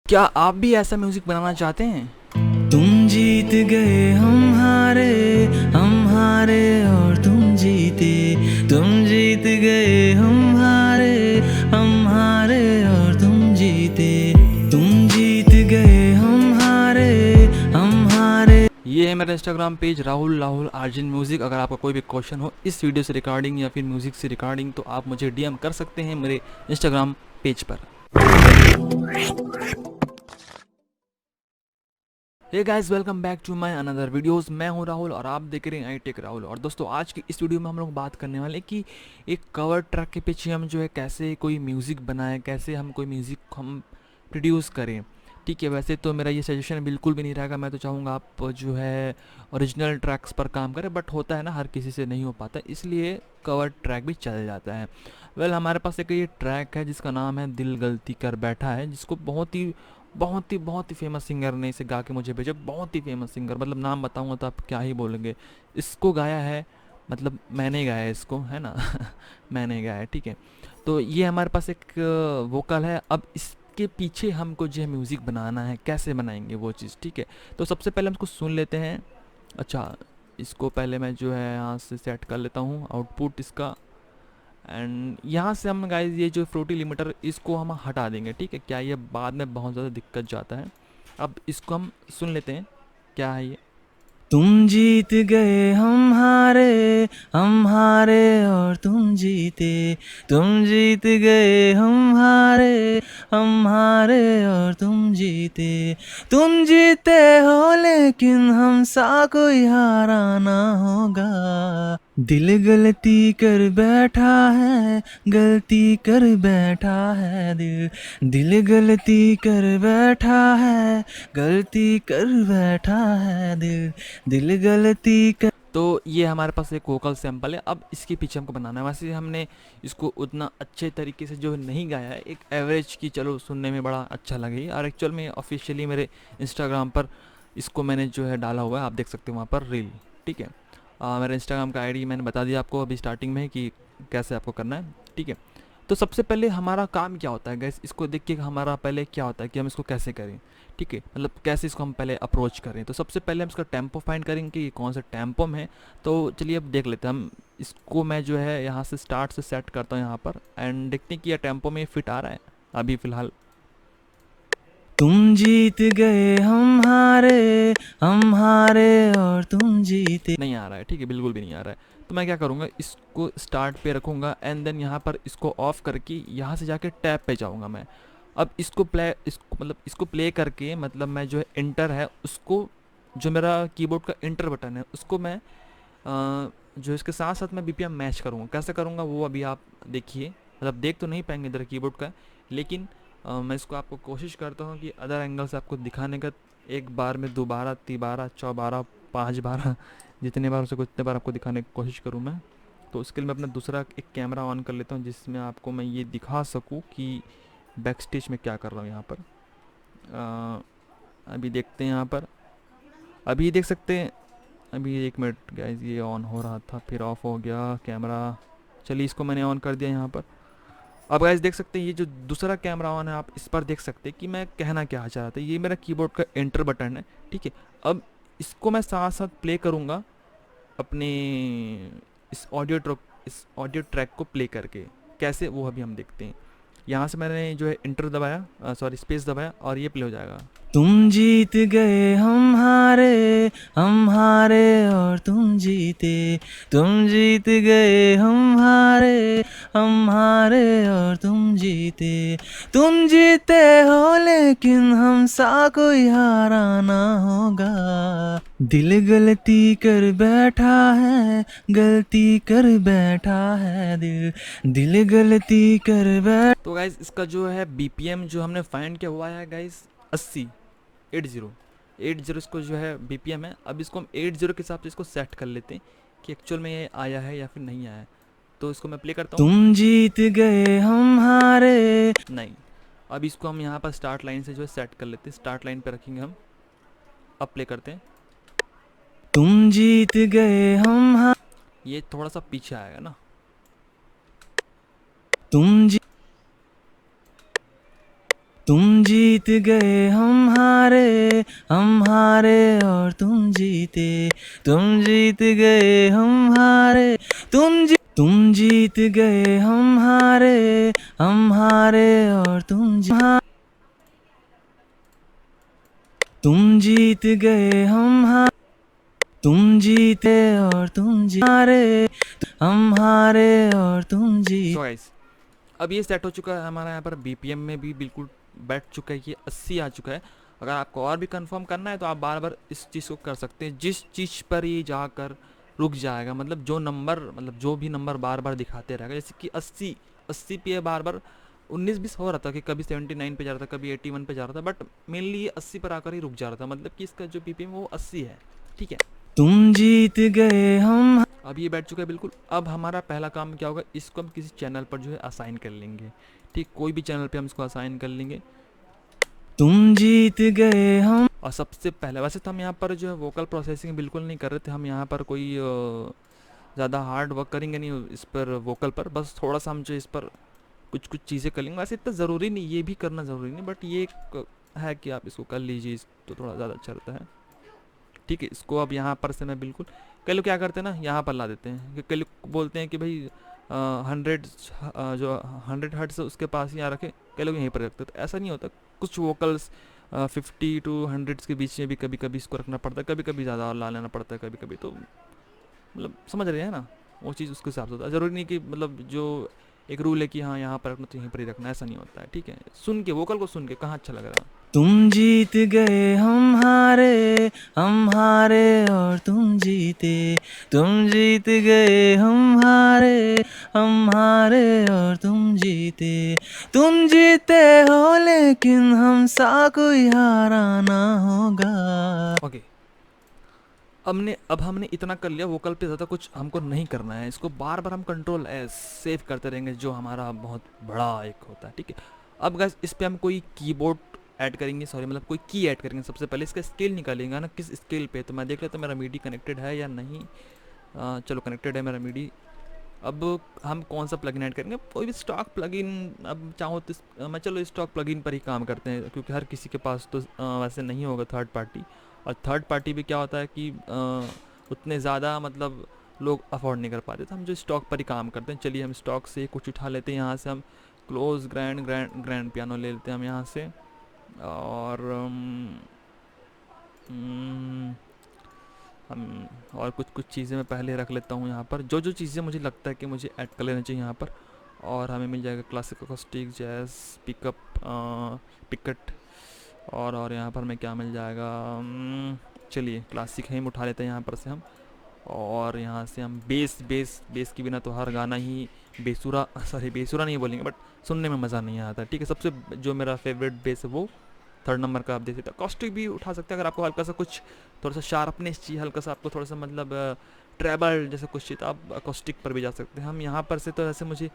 क्या आप भी ऐसा म्यूजिक बनाना चाहते हैं? तुम जीत गए हम हारे और तुम जीते। तुम जीत गए हम हारे और तुम जीते। तुम जीत गए हम हारे। ये है मेरा इंस्टाग्राम पेज राहुल राहुल आर्जन म्यूज़िक। अगर आपका कोई भी क्वेश्चन हो इस वीडियो से रिकॉर्डिंग या फिर म्यूज़िक से रिकॉर्डिंग तो आप मुझे डीएम कर सकते हैं मेरे इंस्टाग्राम पेज पर। Hey guys, welcome back to my another videos. मैं हूं राहुल और आप देख रहे हैं आई टेक राहुल। और दोस्तों, आज की इस वीडियो में हम लोग बात करने वाले कि एक कवर ट्रैक के पीछे हम जो है कैसे कोई म्यूज़िक बनाएं, कैसे हम कोई म्यूज़िक हम प्रोड्यूस करें। ठीक है, वैसे तो मेरा ये सजेशन बिल्कुल भी नहीं रहेगा। मैं तो चाहूँगा आप जो है ओरिजिनल ट्रैक्स पर काम करें, बट होता है ना, हर किसी से नहीं हो पाता, इसलिए कवर ट्रैक भी चल जाता है। हमारे पास एक ये ट्रैक है जिसका नाम है दिल गलती कर बैठा है, जिसको बहुत ही फेमस सिंगर ने इसे गा के मुझे भेजा। बहुत ही फेमस सिंगर, मतलब नाम बताऊंगा तो आप क्या ही बोलेंगे। इसको गाया है, मतलब मैंने गाया है इसको, है ना। मैंने गाया है, ठीक है। तो ये हमारे पास एक वोकल है। अब इसके पीछे हमको जो है म्यूज़िक बनाना है, कैसे बनाएंगे वो चीज़, ठीक है। तो सबसे पहले हम इसको सुन लेते हैं। अच्छा, इसको पहले मैं जो है यहाँ से सेट कर लेता हूँ आउटपुट इसका। एंड यहाँ से हम गाइज ये जो फ्रूटी लिमिटर इसको हम हटा देंगे, ठीक है। क्या ये बाद में बहुत ज़्यादा दिक्कत जाता है। अब इसको हम सुन लेते हैं क्या है ये। तुम जीत गए हम हारे और तुम जीते। तुम जीत गए हम हारे और तुम जीते। तुम जीते हो लेकिन हम सा कोई हारा ना होगा। दिल गलती कर बैठा है, गलती कर बैठा है दिल। दिल गलती कर बैठा है, गलती कर बैठा है दिल। दिल गलती कर। तो ये हमारे पास एक वोकल सैम्पल है। अब इसके पीछे हमको बनाना है। वैसे हमने इसको उतना अच्छे तरीके से जो नहीं गाया है, एक एवरेज की, चलो सुनने में बड़ा अच्छा लगे। और एक्चुअल में ऑफिशियली मेरे इंस्टाग्राम पर इसको मैंने जो है डाला हुआ है, आप देख सकते हो वहाँ पर रील, ठीक है। मेरा इंस्टाग्राम का आईडी मैंने बता दिया आपको अभी स्टार्टिंग में कि कैसे आपको करना है, ठीक है। तो सबसे पहले हमारा काम क्या होता है गैस, इसको देख के हमारा पहले क्या होता है कि हम इसको कैसे करें, ठीक है। मतलब कैसे इसको हम पहले अप्रोच करें। तो सबसे पहले हम इसका टेम्पो फाइंड करेंगे कि ये कौन सा टेम्पो में है। तो चलिए अब देख लेते हैं हम इसको। मैं जो है यहाँ से स्टार्ट से सेट करता हूँ यहाँ पर, एंड देखते हैं कि यह टेम्पो में फिट आ रहा है अभी फ़िलहाल। तुम जीत गए हम हारे और तुम जीते। नहीं आ रहा है, ठीक है, बिल्कुल भी नहीं आ रहा है। तो मैं क्या करूँगा, इसको स्टार्ट पे रखूँगा एंड देन यहाँ पर इसको ऑफ करके यहाँ से जाके टैब पे जाऊँगा मैं। अब इसको प्ले करके, मतलब मैं जो है इंटर है उसको, जो मेरा कीबोर्ड का इंटर बटन है उसको मैं जो इसके साथ साथ मैं बीपीएम मैच करूँगा। कैसे करूँगा वो अभी आप देखिए। मतलब देख तो नहीं पाएंगे इधर कीबोर्ड का, लेकिन मैं इसको आपको कोशिश करता हूँ कि अदर एंगल से आपको दिखाने का। एक बार में 2 बारह 3 बारह 4 बारह 5 बारह जितने बार हो सके उतने बार आपको दिखाने की कोशिश करूँ मैं। तो उसके लिए मैं अपना दूसरा एक कैमरा ऑन कर लेता हूँ जिसमें आपको मैं ये दिखा सकूँ कि बैक स्टेज में क्या कर रहा हूँ यहाँ पर। अभी देखते हैं यहाँ पर, अभी देख सकते हैं। अभी 1 मिनट गाइज, ये ऑन हो रहा था फिर ऑफ हो गया कैमरा। चलिए इसको मैंने ऑन कर दिया यहाँ पर। अब गाइज देख सकते हैं ये जो दूसरा कैमरा ऑन है, आप इस पर देख सकते हैं कि मैं कहना क्या चाह रहा था। ये मेरा कीबोर्ड का एंटर बटन है, ठीक है। अब इसको मैं साथ साथ प्ले करूँगा अपने इस ऑडियो ट्रैक को प्ले करके। कैसे वो अभी हम देखते हैं। यहाँ से मैंने जो है इंटर दबाया, सॉरी स्पेस दबाया, और ये प्ले हो जाएगा। तुम जीत गए हम हारे और तुम जीते। तुम जीत गए हम हारे और तुम जीते। तुम जीते हो लेकिन हम सा कोई हारा ना होगा। दिल गलती कर बैठा है, गलती कर बैठा है दिल। दिल गलती कर बैठ। तो गाइज इसका जो है बीपीएम जो हमने फाइंड किया हुआ है गाइज 80, 80 इसको जो है बीपीएम है। अब इसको हम 80 के हिसाब से इसको सेट कर लेते हैं कि एक्चुअल में ये आया है या फिर नहीं आया है। तो इसको मैं प्ले करता हूँ। तुम जीत गए हम हारे। नहीं, अब इसको हम यहाँ पर स्टार्ट लाइन से जो है सेट कर लेते हैं। स्टार्ट लाइन पे रखेंगे हम। अब प्ले करते हैं। तुम जीत गए ये थोड़ा सा पीछे आएगा ना। तुम जी तुम जीत जीत गए हम हारे और तुम जीते, तुम जीत गए हम हारे, तुम जीत गए हम हारे और तुम जीत गए तुम जीते और हम हारे और तुम जीते। सो गाइस, अब ये सेट हो चुका है हमारा यहाँ पर बीपीएम में भी बिल्कुल बैठ चुका है, ये 80 आ चुका है। अगर आपको और भी कंफर्म करना है तो आप बार बार इस चीज़ को कर सकते हैं। जिस चीज़ पर ये जाकर रुक जाएगा, मतलब जो भी नंबर बार बार दिखाते रहेगा, जैसे कि 80 पे ये बार बार 19-20 हो रहा था कि कभी 79 पे जा रहा था, कभी 81 पे जा रहा था, बट मेनली ये 80 पर आकर ही रुक जा रहा था, मतलब कि इसका जो बीपीएम वो 80 है। ठीक है, तुम जीत गए हम। अब ये बैठ चुका है बिल्कुल। अब हमारा पहला काम क्या होगा, इसको हम किसी चैनल पर जो है असाइन कर लेंगे। ठीक, कोई भी चैनल पे हम इसको असाइन कर लेंगे। तुम जीत गए हम। और सबसे पहले वैसे तो हम यहाँ पर जो है वोकल प्रोसेसिंग बिल्कुल नहीं कर रहे थे, हम यहाँ पर कोई ज़्यादा हार्ड वर्क करेंगे नहीं इस पर, वोकल पर। बस थोड़ा सा हम जो इस पर कुछ चीज़ें कर लेंगे। वैसे इतना ज़रूरी नहीं, ये भी करना ज़रूरी नहीं, बट ये एक है कि आप इसको कर लीजिए तो थोड़ा ज़्यादा अच्छा रहता है। ठीक है, इसको अब यहाँ पर से मैं बिल्कुल, कई लोग क्या करते हैं ना, यहाँ पर ला देते हैं कि कई लोग बोलते हैं कि भाई 100 जो 100 हर्ट्ज़ उसके पास यहाँ रखे, कई लोग यहीं पर रखते हैं। तो ऐसा नहीं होता, कुछ वोकल्स 50 to 100 के बीच में भी कभी कभी इसको रखना पड़ता है, कभी कभी ज़्यादा और ला लेना पड़ता है कभी कभी। तो मतलब समझ रहे हैं ना, वो चीज़ उसके हिसाब से होता है। ज़रूरी नहीं कि मतलब जो एक रूल है कि हाँ यहाँ पर रखना तो यहीं पर ही रखना, ऐसा नहीं होता है। ठीक है, सुन के वोकल को सुन के कहाँ अच्छा लग रहा है। तुम जीत गए हम हारे और तुम जीते, तुम जीत गए हम हारे और तुम जीते, तुम जीते हो लेकिन हमसा कोई हारा ना होगा। ओके, अब हमने इतना कर लिया, वोकल पे ज़्यादा कुछ हमको नहीं करना है। इसको बार बार हम कंट्रोल एस सेव करते रहेंगे, जो हमारा बहुत बड़ा एक होता है। ठीक है, अब गाइस इस पे हम कोई कीबोर्ड ऐड करेंगे, सॉरी मतलब कोई की ऐड करेंगे। सबसे पहले इसका स्केल निकालेंगे ना, किस स्केल पे, तो मैं देख लेता हूँ मेरा मीडी कनेक्टेड है या नहीं। चलो कनेक्टेड है मेरा मीडी। अब हम कौन सा प्लगइन ऐड करेंगे, कोई भी स्टॉक प्लगइन। अब चाहो तो मैं चलो स्टॉक प्लगइन पर ही काम करते हैं, क्योंकि हर किसी के पास तो वैसे नहीं होगा थर्ड पार्टी। और थर्ड पार्टी भी क्या होता है कि उतने ज़्यादा मतलब लोग अफोर्ड नहीं कर पाते, तो हम जो स्टॉक पर ही काम करते हैं। चलिए हम स्टॉक से कुछ उठा लेते हैं। यहाँ से हम क्लोज ग्रैंड पियानो ले लेते हैं हम यहाँ से। और हम और कुछ चीज़ें मैं पहले रख लेता हूँ यहाँ पर, जो चीज़ें मुझे लगता है कि मुझे ऐड कर लेना चाहिए यहाँ पर। और हमें मिल जाएगा classic acoustic, jazz, pickup, picket, और यहाँ पर हमें क्या मिल जाएगा। चलिए क्लासिक है, उठा लेते हैं यहाँ पर से हम। और यहाँ से हम बेस के बिना तो हर गाना ही बेसुरा नहीं बोलेंगे, बट सुनने में मज़ा नहीं आता। ठीक है, सबसे जो मेरा फेवरेट बेस है वो थर्ड नंबर का आप देख सकते हैं। अकॉस्टिक भी उठा सकते हैं अगर आपको हल्का सा कुछ थोड़ा सा शार्पनेस चाहिए, हल्का सा आपको थोड़ा सा मतलब ट्रेबल जैसे कुछ चाहिए, तो आप अकॉस्टिक पर भी जा सकते हैं। हम यहाँ पर से तो ऐसे मुझे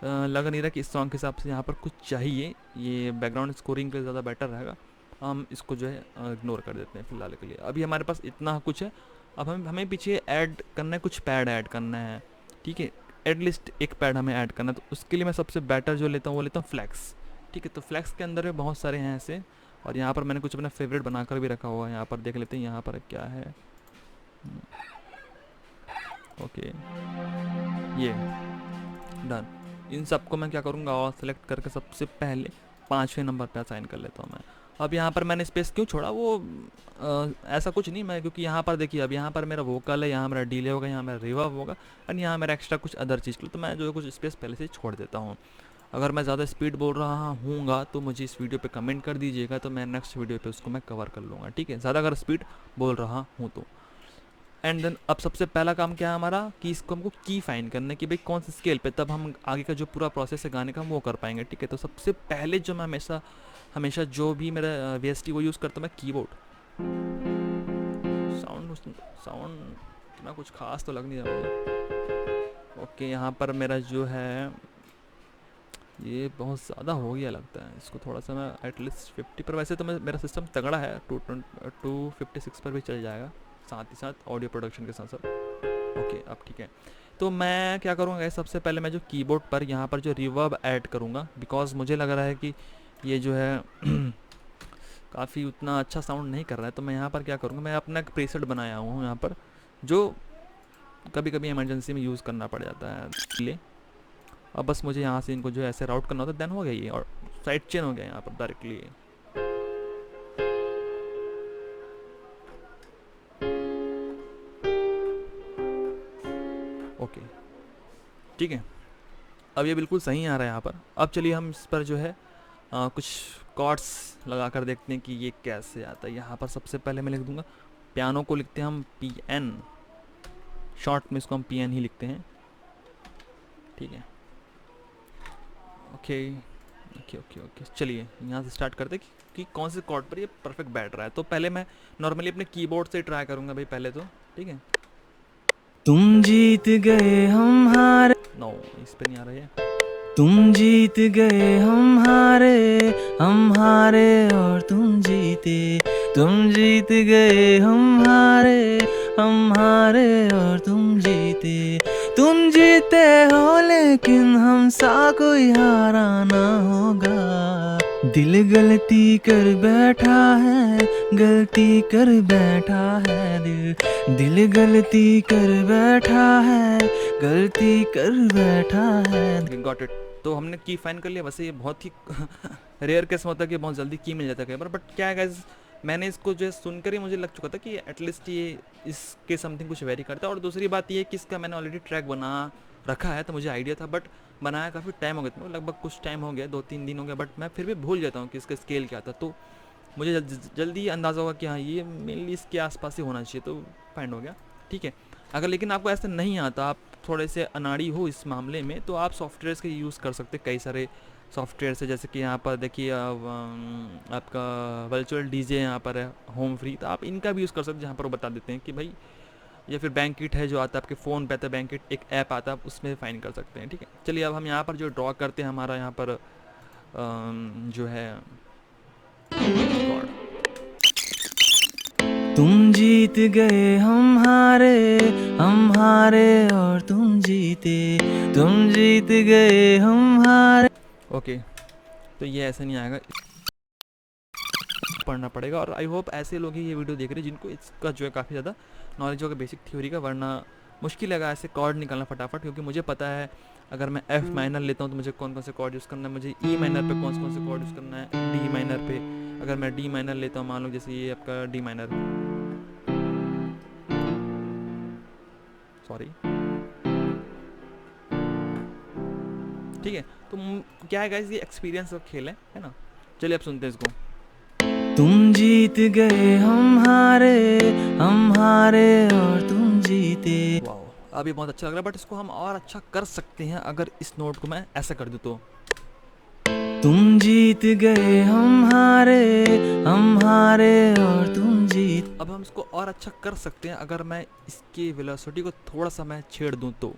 लग नहीं रहा कि इस सॉन्ग के हिसाब से यहाँ पर कुछ चाहिए, ये बैकग्राउंड स्कोरिंग के लिए ज़्यादा बेटर रहेगा। हम इसको जो है इग्नोर कर देते हैं फिलहाल के लिए। अभी हमारे पास इतना कुछ है। अब हमें पीछे ऐड करना है, कुछ पैड ऐड करना है। ठीक है, एटलीस्ट एक पैड हमें ऐड करना है, तो उसके लिए मैं सबसे बेटर जो लेता हूँ वो लेता हूँ फ्लैक्स। ठीक है, तो फ्लैक्स के अंदर में बहुत सारे हैं ऐसे, और यहाँ पर मैंने कुछ अपना फेवरेट बनाकर भी रखा हुआ है। यहाँ पर देख लेते हैं यहाँ पर क्या है। ओके, ये डन। इन सबको मैं क्या करूँगा, और सेलेक्ट करके सबसे पहले 5वें नंबर पे असाइन कर लेता हूँ मैं। अब यहाँ पर मैंने स्पेस क्यों छोड़ा, वो ऐसा कुछ नहीं मैं, क्योंकि यहाँ पर देखिए अब यहाँ पर मेरा वोकल है, यहाँ मेरा डीले होगा, यहाँ मेरा रिवर्ब होगा, और यहाँ मेरा एक्स्ट्रा कुछ अदर चीज़ के लिए, तो मैं जो कुछ स्पेस पहले से छोड़ देता हूँ। अगर मैं ज़्यादा स्पीड बोल रहा हूँगा तो मुझे इस वीडियो पे कमेंट कर दीजिएगा, तो मैं नेक्स्ट वीडियो पे उसको मैं कवर कर लूँगा। ठीक है, ज़्यादा अगर स्पीड बोल रहा हूँ तो। एंड देन अब सबसे पहला काम क्या है हमारा, कि इसको हमको की फाइन करना है कि भाई कौन से स्केल पे, तब हम आगे का जो पूरा प्रोसेस है गाने का वो कर पाएंगे। ठीक है, तो सबसे पहले जो मैं हमेशा जो भी मेरा VST वो यूज़ करता हूँ मैं कीबोर्ड। साउंड इतना कुछ खास तो लग नहीं रहा मुझे। ओके, यहाँ पर मेरा जो है ये बहुत ज़्यादा हो गया लगता है, इसको थोड़ा सा मैं एटलीस्ट 50 पर, वैसे तो मेरा सिस्टम तगड़ा है, 256 पर भी चल जाएगा, साथ ही साथ ऑडियो प्रोडक्शन के साथ साथ। ओके, अब ठीक है, तो मैं क्या करूँगा, सबसे पहले मैं जो कीबोर्ड पर यहाँ पर जो रिवर्ब ऐड करूँगा, बिकॉज मुझे लग रहा है कि ये जो है काफ़ी उतना अच्छा साउंड नहीं कर रहा है, तो मैं यहाँ पर क्या करूँगा, मैं अपना एक प्रीसेट बनाया हूँ यहाँ पर, जो कभी कभी इमरजेंसी में यूज़ करना पड़ जाता है इसलिए। अब बस मुझे यहाँ से इनको जो है ऐसे राउट करना होता है, देन हो गया ये, और साइड चेन हो गया यहाँ पर डायरेक्टली। ओके ठीक है, अब ये बिल्कुल सही आ रहा है यहाँ पर। अब चलिए हम इस पर जो है कुछ कॉर्ड्स लगा कर देखते हैं कि ये कैसे आता है। यहाँ पर सबसे पहले मैं लिख दूंगा, पियानो को लिखते हैं हम PN, शॉर्ट में इसको हम PN ही लिखते हैं, ठीक है। ओके ओके ओके ओके, चलिए यहाँ से स्टार्ट करते हैं कि कौन से कॉर्ड पर ये परफेक्ट बैठ रहा है। तो पहले मैं नॉर्मली अपने कीबोर्ड से ट्राई करूँगा भाई पहले तो, ठीक है। तुम जीत गए हम हारे, नो इस पे नहीं आ रहा है। तुम जीत गए हम हारे और तुम जीते, तुम जीत गए हम हारे और तुम जीते, तुम जीते हो लेकिन हम सा कोई हारा ना होगा। दिल गलती कर बैठा है, गलती कर बैठा है, दिल गलती कर बैठा है, गलती कर बैठा है। Got it. तो हमने की फाइन कर लिया। वैसे ये बहुत ही रेयर केस होता है कि बहुत जल्दी की मिल जाता है कई बार, बट क्या है गाइस, मैंने इसको जो है सुनकर ही मुझे लग चुका था कि एटलीस्ट ये इसके समथिंग कुछ वेरी करता है। और दूसरी बात ये कि इसका मैंने ऑलरेडी ट्रैक बना रखा है, तो मुझे आइडिया था, बट बनाया काफ़ी टाइम हो गया था, लगभग कुछ टाइम हो गया, 2-3 दिन हो गया, बट मैं फिर भी भूल जाता हूँ कि इसका स्केल क्या था। तो मुझे जल्दी अंदाज़ा होगा कि हाँ ये मेनली इसके आसपास ही होना चाहिए, तो फाइंड हो गया, ठीक है। अगर लेकिन आपको ऐसा नहीं आता, आप थोड़े से अनाड़ी हो इस मामले में, तो आप सॉफ्टवेयर्स के यूज़ कर सकते हैं। कई सारे सॉफ्टवेयर है, जैसे कि यहाँ पर देखिए आपका वर्चुअल डीजे यहाँ पर है होम फ्री, तो आप इनका भी यूज़ कर सकते हैं, जहाँ पर वो बता देते हैं कि भाई, या फिर बैंकिट है जो आता है आपके फ़ोन पे आता है, बैंकिट एक ऐप आता है, आप उसमें फाइन कर सकते हैं, ठीक है। चलिए अब हम यहाँ पर जो ड्रॉ करते हैं, हमारा यहाँ पर जो है कॉर्ड। तुम जीत गए हम हारे और तुम जीते, तुम जीत गए हम हारे। ओके, तो ये ऐसे नहीं आएगा, पढ़ना पड़ेगा। और आई होप ऐसे लोग ही ये वीडियो देख रहे हैं जिनको इसका जो है काफ़ी ज़्यादा नॉलेज होगा बेसिक थ्योरी का, वरना मुश्किल लगा ऐसे कॉर्ड निकालना फटाफट, क्योंकि मुझे पता है अगर मैं F माइनर लेता हूँ तो मुझे कौन कौन से कॉर्ड यूज़ करना है, मुझे E माइनर पे कौन से कॉर्ड यूज़ करना है, D माइनर पे अगर मैं D माइनर लेता हूँ, मान लो जैसे ये आपका D माइनर, सॉरी, ठीक है। तो क्या है गाइस, ये एक्सपीरियंस का खेल है ना। चलिए अब सुनते हैं इसको। तुम जीत गए हम हारे और तुम जीते। वाओ, अभी बहुत अच्छा लग रहा है, बट इसको हम और अच्छा कर सकते हैं अगर इस नोट को मैं ऐसा कर दूँ तो। तुम जीत गए हम हारे और तुम जीत। अब हम इसको और अच्छा कर सकते हैं अगर मैं इसकी वेलोसिटी को थोड़ा सा मैं छेड़ दूँ तो।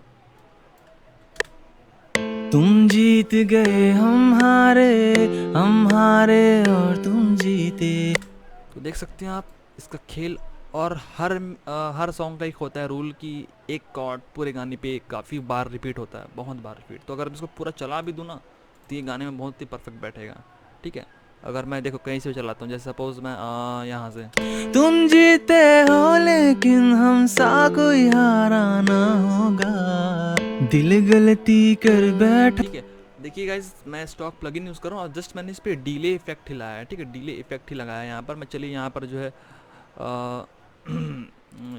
तुम जीत गए हम हारे और तुम जीते। तो देख सकते हैं आप इसका खेल। और हर सॉन्ग का एक होता है रूल कि एक कॉर्ड पूरे गाने पे काफ़ी बार रिपीट होता है, बहुत बार रिपीट। तो अगर मैं इसको पूरा चला भी दूँ ना, तो ये गाने में बहुत ही परफेक्ट बैठेगा, ठीक है। अगर मैं देखो कहीं से भी चलाता हूँ, जैसे सपोज मैं यहाँ से, तुम जीते हो लेकिन हम सा कोई हारा ना होगा, दिल गलती कर बैठा। ठीक है, देखिए गाइज, मैं स्टॉक प्लगइन यूज़ कर रहा हूँ और जस्ट मैंने इस पर डिले इफेक्ट ही लगाया है, ठीक है। डिले इफेक्ट ही लगाया है यहाँ पर। मैं चलिए यहाँ पर जो है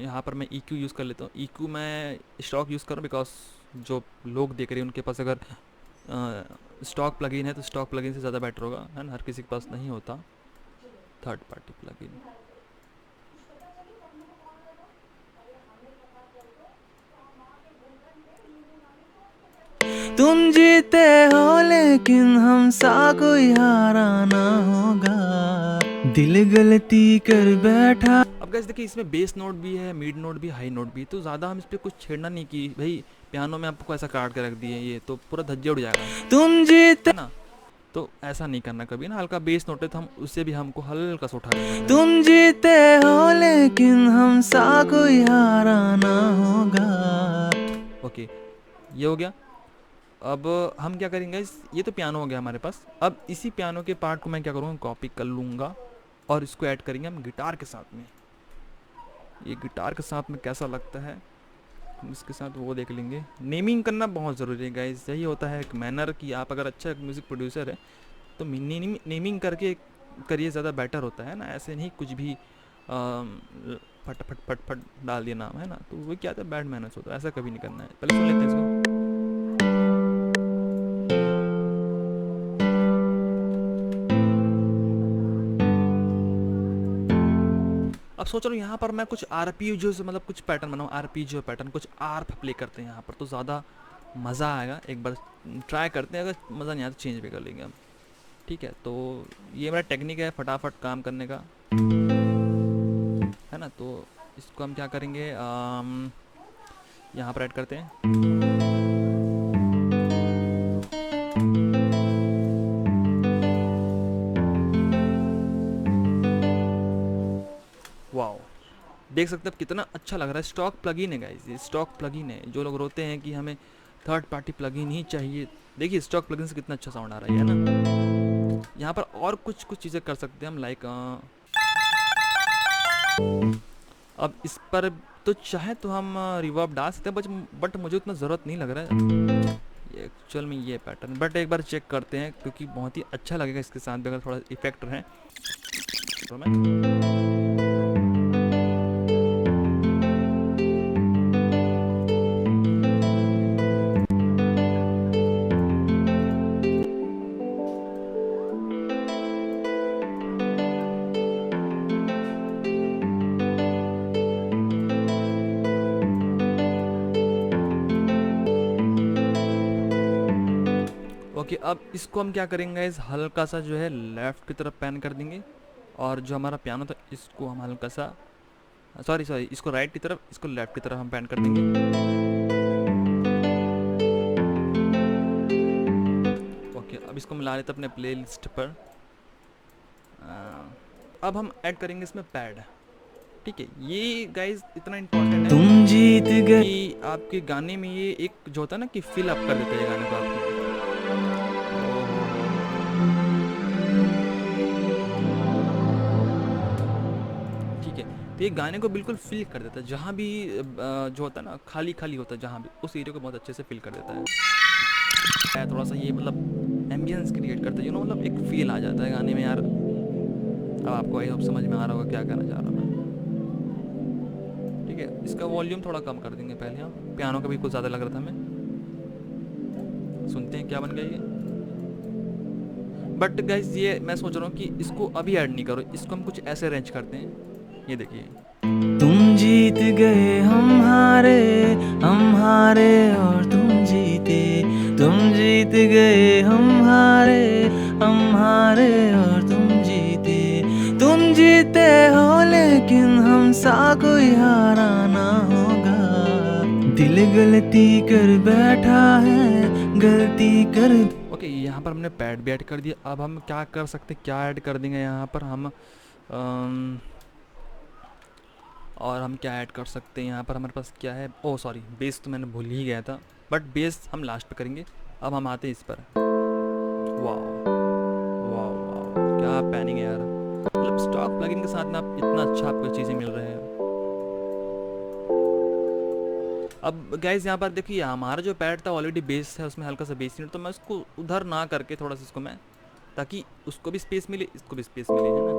यहाँ पर मैं EQ यूज़ कर लेता हूँ। EQ मैं स्टॉक यूज़ करूँ बिकॉज जो लोग देख रहे हैं उनके पास अगर स्टॉक प्लगइन है तो स्टॉक प्लगइन से ज़्यादा बेटर होगा, है ना। हर किसी के पास नहीं होता थर्ड पार्टी प्लगइन। तुम जीते हो लेकिन हम सा कोई हारा ना होगा, दिल गलती कर बैठा। अब गाइस देखिए, इसमें बेस नोट भी है, मिड नोट भी, हाई नोट भी, तो ज़्यादा हम इस पर कुछ छेड़ना नहीं कि भाई पियानो में आपको ऐसा काट के रख दिए, ये तो पूरा धज्जे उड़ जाएगा, तुम जीते, है ना। तो ऐसा नहीं करना कभी ना। हल्का बेस नोट है तो हम उससे भी हमको हल्का सा उठा देना। तुम जीते हो लेकिन हम सा कोई हारा ना होगा। ओके, ये हो गया। अब हम क्या करेंगे, ये तो पियानो हो गया हमारे पास। अब इसी पियानो के पार्ट को मैं क्या करूँगा, कॉपी कर लूँगा और इसको ऐड करेंगे हम गिटार के साथ में। ये गिटार के साथ में कैसा लगता है हम इसके साथ वो देख लेंगे। नेमिंग करना बहुत ज़रूरी है गाइस, यही होता है एक मैनर कि आप अगर अच्छा म्यूज़िक प्रोड्यूसर है तो नेमिंग करके करिए, ज़्यादा बेटर होता है ना। ऐसे नहीं कुछ भी फट फट फट फट डाल दिया नाम, है ना, तो वो क्या था, बैड मैनर्स होता है। ऐसा कभी नहीं करना है। पहले सुन लेते हैं इसको। अब सोच रहा हूँ यहाँ पर मैं कुछ आरपीजो से मतलब कुछ पैटर्न बनाऊँ, आरपीजो पैटर्न, कुछ आर्प प्ले करते हैं यहाँ पर तो ज़्यादा मज़ा आएगा। एक बार ट्राई करते हैं, अगर मज़ा नहीं आया तो चेंज भी कर लेंगे हम। ठीक है, तो ये मेरा टेक्निक है फटाफट काम करने का, है ना। तो इसको हम क्या करेंगे, यहाँ पर ऐड करते हैं। वाओ, देख सकते हैं कितना अच्छा लग रहा है। स्टॉक प्लगइन है गाइस, ये स्टॉक प्लगइन है। जो लोग रोते हैं कि हमें थर्ड पार्टी प्लगइन ही चाहिए, देखिए स्टॉक प्लगइन से कितना अच्छा साउंड आ रहा है ना। यहाँ पर और कुछ चीज़ें कर सकते हैं हम, लाइक अब इस पर तो चाहे तो हम रिवर्ब डाल सकते हैं, बट मुझे उतना ज़रूरत नहीं लग रहा है ये एक्चुअल में ये पैटर्न। बट एक बार चेक करते हैं क्योंकि बहुत ही अच्छा लगेगा इसके साथ भी अगर थोड़ा इफेक्ट है तो मैं ओके। अब इसको हम क्या करेंगे इस हल्का सा जो है लेफ़्ट की तरफ पैन कर देंगे, और जो हमारा पियानो था इसको हम हल्का सा सॉरी इसको राइट की तरफ, इसको लेफ़्ट की तरफ हम पैन कर देंगे। ओके, अब इसको मिला लेते अपने प्ले लिस्ट पर। अब हम ऐड करेंगे इसमें पैड। ठीक है, ये गाइज इतना इम्पोर्टेंट है, तुम जीत गए कि आपके गाने में ये एक जो होता है ना कि फिल अप कर देता है गाने को आपके। ठीक है, तो ये गाने को बिल्कुल फिल कर देता है, जहाँ भी जो होता है ना खाली खाली होता है, जहाँ भी उस एरिया को बहुत अच्छे से फिल कर देता है। थोड़ा सा ये मतलब एम्बियंस क्रिएट करता है, यू नो, मतलब एक फील आ जाता है गाने में यार। अब आपको आई होप समझ में आ रहा होगा क्या कहना चाह रहा हूँ मैं। ठीक है, इसका वॉल्यूम थोड़ा कम कर देंगे पहले हम, पियानो का भी कुछ ज़्यादा लग रहा था हमें। सुनते हैं क्या बन गया ये। बट गाइज ये मैं सोच रहा हूँ कि इसको अभी ऐड नहीं करो, इसको हम कुछ ऐसे अरेंज करते हैं। ये देखिए, तुम जीत गए हम हारे और तुम जीते, तुम जीत गए हम हारे और तुम जीते, तुम जीते हो लेकिन हम सा कोई हारा ना होगा, दिल गलती कर बैठा है, गलती कर। ओके, यहाँ पर हमने पैड भी ऐड कर दिया। अब हम क्या कर सकते हैं, क्या ऐड कर देंगे यहाँ पर हम और हम क्या ऐड कर सकते हैं यहाँ पर, हमारे पास क्या है, ओ सॉरी बेस तो मैंने भूल ही गया था, बट बेस हम लास्ट पे करेंगे। अब हम आते हैं इस पर। वाह वाह वाह, क्या पैनिंग है यार, मतलब स्टॉक प्लगइन के साथ में आप इतना अच्छा आपको चीज़ें मिल रहे हैं। अब गाइज यहाँ पर देखिए, हमारा जो पैड था ऑलरेडी बेस है, उसमें हल्का सा बेस नहीं, तो मैं उसको उधर ना करके थोड़ा सा इसको मैं, ताकि उसको भी स्पेस मिले, इसको भी स्पेस मिले, है ना।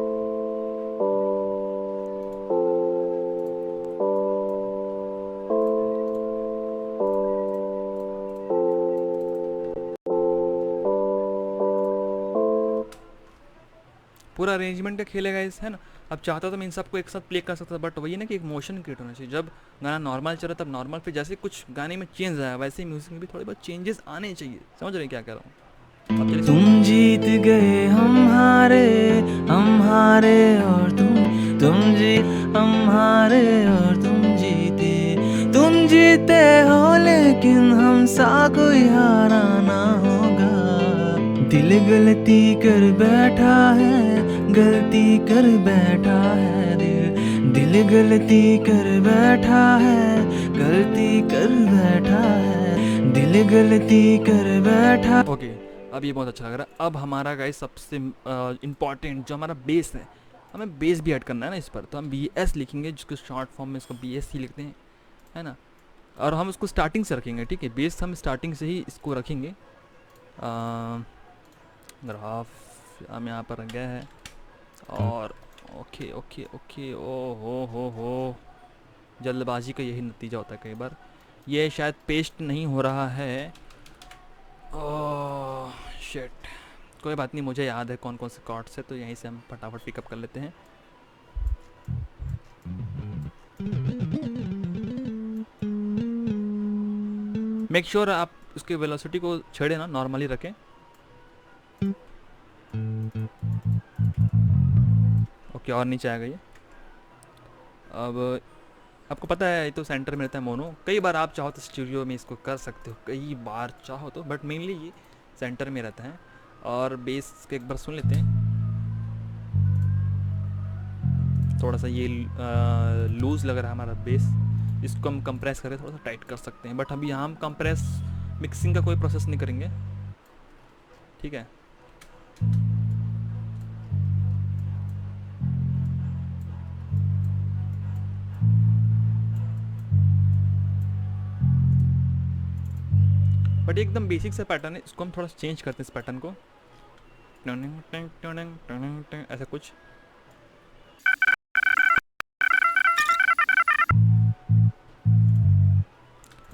पूरा अरेंजमेंट का खेल है गाइस, है ना। अब चाहता तो मैं इन सबको एक साथ प्ले कर सकता था, बट वही ना कि एक मोशन क्रिएट होना चाहिए। जब गाना नॉर्मल चल रहा तब नॉर्मल, फिर जैसे कुछ गाने में चेंज आया वैसे ही म्यूजिक में भी थोड़े बहुत चेंजेस आने चाहिए। समझ रहे हैं क्या कह रहा हूँ। अब चलिए, तुम जीत गए हम हारे और तुम जीत, हम हारे और तुम जीते, तुम जीते हो लेकिन हम सा कोई हारा ना होगा, दिल गलती कर बैठा है, गलती कर बैठा है, दिल गलती कर बैठा है, गलती कर बैठा है, दिल गलती कर बैठा। ओके, अब ये बहुत अच्छा लग रहा है। अब हमारा गाइस सबसे इम्पॉर्टेंट जो हमारा बेस है, हमें बेस भी ऐड करना है ना इस पर, तो हम बी एस लिखेंगे, जिसको शॉर्ट फॉर्म में इसको बी एस ही लिखते हैं, है ना। और हम उसको स्टार्टिंग से रखेंगे, ठीक है, बेस हम स्टार्टिंग से ही इसको रखेंगे। ग्राफ हम यहाँ पर रख गया है, और ओके ओके ओके। ओ हो, जल्दबाजी का यही नतीजा होता है कई बार। ये शायद पेस्ट नहीं हो रहा है, ओह शिट। कोई बात नहीं, मुझे याद है कौन कौन से कॉर्ड्स है, तो यहीं से हम फटाफट पिकअप कर लेते हैं। मेक श्योर आप उसके वेलोसिटी को छेड़े ना, नॉर्मली रखें। ओके, और नीचे आएगा ये। अब आपको पता है ये तो सेंटर में रहता है मोनो। कई बार आप चाहो तो स्टूडियो में इसको कर सकते हो, कई बार चाहो तो, बट मेनली ये सेंटर में रहता है। और बेस के एक बार सुन लेते हैं। थोड़ा सा ये लूज़ लग रहा है हमारा बेस, इसको हम कंप्रेस करके थोड़ा सा टाइट कर सकते हैं, बट अभी यहाँ हम कंप्रेस मिक्सिंग का कोई प्रोसेस नहीं करेंगे, ठीक है। बट एकदम बेसिक सा पैटर्न है, इसको हम थोड़ा चेंज करते हैं इस पैटर्न को, ऐसा कुछ।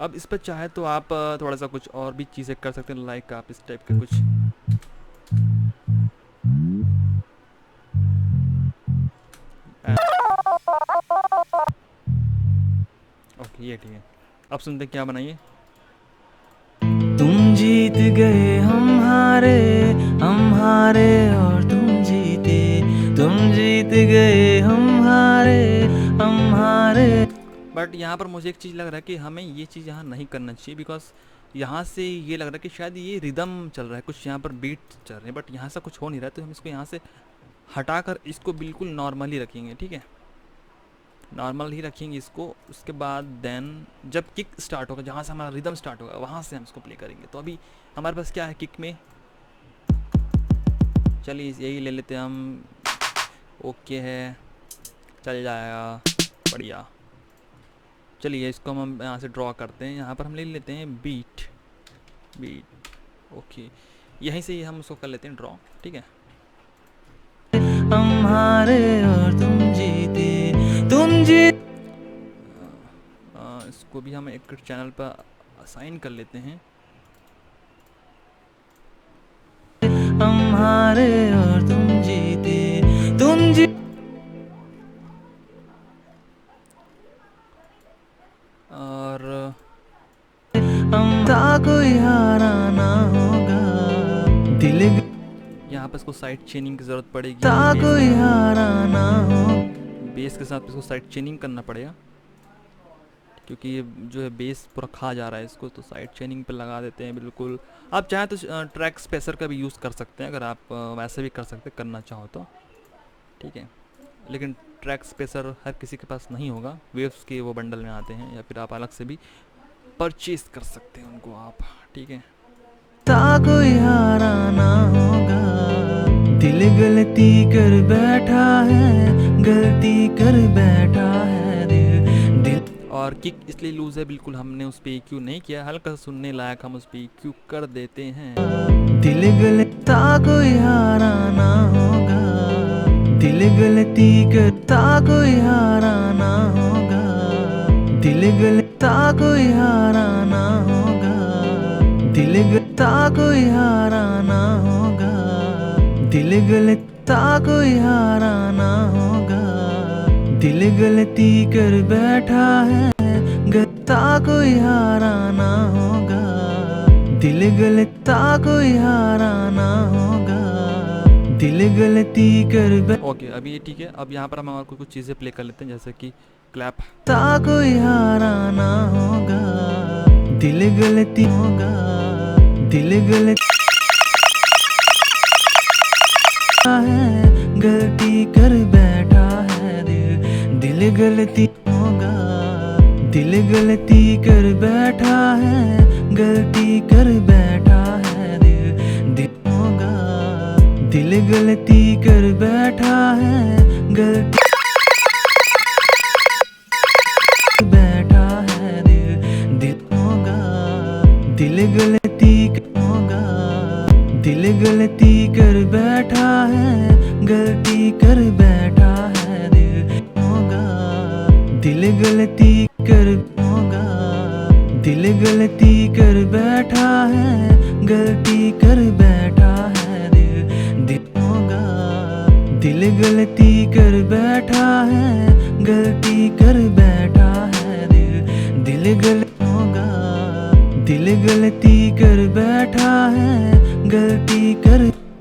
अब इस पर चाहे तो आप थोड़ा सा कुछ और भी चीज़ें कर सकते हैं, लाइक आप इस टाइप के कुछ ओके, ये ठीक है। अब सुनते क्या बनाइए। तुम जीत गए हम हारे और तुम जीते, तुम जीत गए हम हारे। बट यहाँ पर मुझे एक चीज़ लग रहा है कि हमें ये चीज़ यहाँ नहीं करना चाहिए, बिकॉज यहाँ से ये लग रहा है कि शायद ये रिदम चल रहा है, कुछ यहाँ पर बीट चल रहे हैं, बट यहाँ से कुछ हो नहीं रहा है, तो हम इसको यहाँ से हटाकर इसको बिल्कुल नॉर्मली रखेंगे, ठीक है, नॉर्मल ही रखेंगे इसको। उसके बाद देन जब किक स्टार्ट होगा, जहाँ से हमारा रिदम स्टार्ट होगा, वहाँ से हम इसको प्ले करेंगे। तो अभी हमारे पास क्या है किक में, चलिए यही ले लेते हैं हम, ओके है, चल जाएगा, बढ़िया। चलिए इसको हम यहाँ से ड्रॉ करते हैं, यहाँ पर हम ले लेते हैं बीट, ओके, यहीं से ही हम उसको कर लेते हैं ड्रॉ, ठीक है। हम हारे और तुम जीते, इसको भी हम एक चैनल पर असाइन कर लेते हैं। हम हारे और तुम जीते, और हम कोई हारा ना होगा, दिल यहाँ पर इसको साइड चेनिंग की ज़रूरत पड़ेगी, कोई हारा ना हो, बेस के साथ इसको साइड चेनिंग करना पड़ेगा, क्योंकि ये जो है बेस पूरा खा जा रहा है इसको, तो साइड चेनिंग पे लगा देते हैं बिल्कुल। आप चाहें तो ट्रैक स्पेसर का भी यूज़ कर सकते हैं, अगर आप वैसे भी कर सकते करना चाहो तो, ठीक है, लेकिन ट्रैक स्पेसर हर किसी के पास नहीं होगा, वेव्स के वो बंडल में आते हैं, या फिर आप अलग से भी परचेज कर सकते हैं उनको आप, ठीक है। कोई हारा ना होगा, दिल गलती कर बैठा है, गलती कर बैठा है दिल। और किक इसलिए लूज़ है, बिल्कुल हमने उस पर EQ नहीं किया, हल्का सा सुनने लायक हम उस पर EQ कर देते हैं। दिल गलता कोई हारा ना होगा, दिल गलती करता कोई हारा ना होगा, दिल गलता कोई हारा ना होगा, दिल गलता कोई हारा ना होगा, दिल गलता कोई हारा ना होगा, दिल गलती कर बैठा है, गलता कोई हारा ना होगा, दिल गलता कोई हारा ना होगा, दिल गलती कर ओके, अभी ये ठीक है। अब यहाँ पर हम और कुछ चीज़ें प्ले कर लेते हैं, जैसे कि क्लैप, कोई हारा ना होगा, दिल गलती होगा, दिल गलती है, गलती कर बैठा है दिल गलती होगा, दिल गलती कर बैठा है, गलती कर बैठा है दिल होगा, दिल गलती कर बैठा है, गलती बैठा है दिल, दिल होगा, दिल गलती होगा, दिल गलती कर बैठा है, गलती कर बैठा है दिल होगा, दिल गलती कर होगा, दिल गलती कर बैठा है, गलती कर बैठा है दिल, दिल होगा, दिल गलती कर बैठा है, गलती कर बैठा है दिल, दिल गलत होगा, दिल गलती कर बैठा है, गलती कर।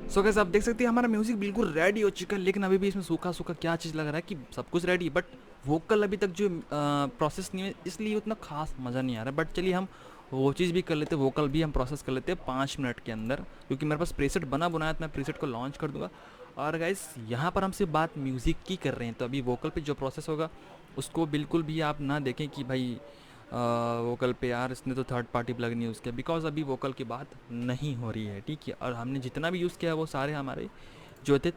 सो गाइस आप देख सकते हैं हमारा म्यूजिक बिल्कुल रेडी हो चुका है, लेकिन अभी भी इसमें सूखा सूखा क्या चीज़ लग रहा है कि सब कुछ रेडी है, बट वोकल अभी तक जो प्रोसेस नहीं है, इसलिए उतना खास मज़ा नहीं आ रहा है। बट चलिए हम वो चीज़ भी कर लेते हैं, वोकल भी हम प्रोसेस कर लेते हैं 5 मिनट के अंदर, क्योंकि मेरे पास प्रीसेट बना बनाया, तो मैं प्रीसेट को लॉन्च कर दूंगा। और गाइस यहाँ पर हम सिर्फ बात म्यूज़िक की कर रहे हैं, तो अभी वोकल पे जो प्रोसेस होगा उसको बिल्कुल भी आप ना देखें कि भाई वोकल पे यार इसने तो थर्ड पार्टी प्लग नहीं यूज़ किया, बिकॉज अभी वोकल की बात नहीं हो रही है, ठीक है। और हमने जितना भी यूज़ किया वो सारे हमारे जो थे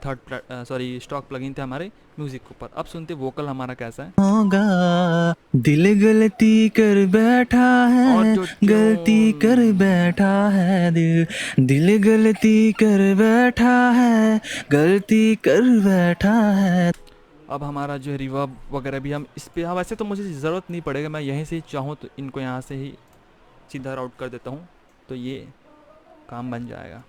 स्टॉक प्लगइन थे हमारे म्यूज़िक के ऊपर। अब सुनते वोकल हमारा कैसा है। होगा, दिल गलती कर बैठा है, गलती कर बैठा है दिल, दिल गलती कर बैठा है, गलती कर बैठा है। अब हमारा जो है रिवर्ब वगैरह भी हम इस पे, हाँ वैसे तो मुझे ज़रूरत नहीं पड़ेगा, मैं यहीं से चाहूँ तो इनको यहाँ से ही सीधा राउट कर देता हूँ, तो ये काम बन जाएगा।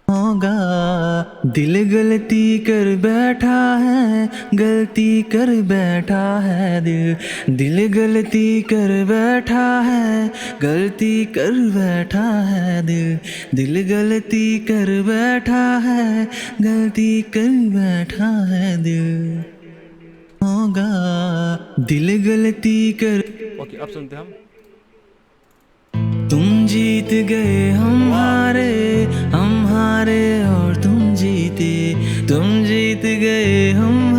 होगा, दिल गलती कर बैठा है, गलती कर बैठा है दिल, दिल गलती कर बैठा है, गलती कर बैठा है दिल, दिल गलती कर बैठा है, गलती कर बैठा है दिल होगा, दिल गलती कर। ओके अब सुनते हैं हम। तुम जीत गए हम हारे और तुम जीते, तुम जीत गए हम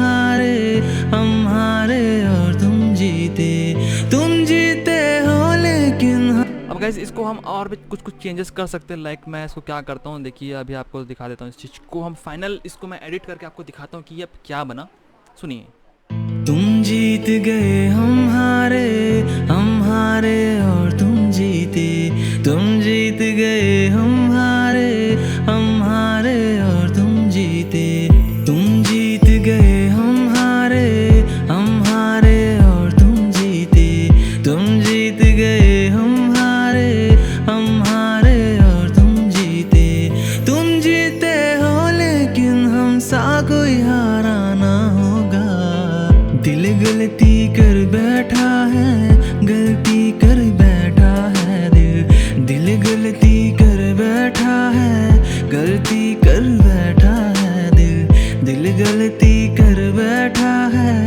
हारे और तुम जीते, तुम जीते हो लेकिन अब गाइस इसको हम और भी कुछ चेंजेस कर सकते हैं, लाइक मैं इसको क्या करता हूँ, देखिए अभी आपको दिखा देता हूँ इस चीज़ को, हम फाइनल इसको मैं एडिट करके आपको दिखाता हूँ कि अब क्या बना, सुनिए। तुम जीत गए हम हारे और तुम जीते, तुम जीत गए हम हारे और तुम जीते, तुम जीत गए हम हारे और तुम जीते, तुम जीत गए हम हारे और तुम जीते, तुम जीते हो लेकिन हमसा कोई हारा ना होगा, दिल गलती कर बैठा है, गलती कर बैठा है दिल, दिल गलती कर बैठा है, गलती कर बैठा है दिल, दिल गलती कर बैठा है,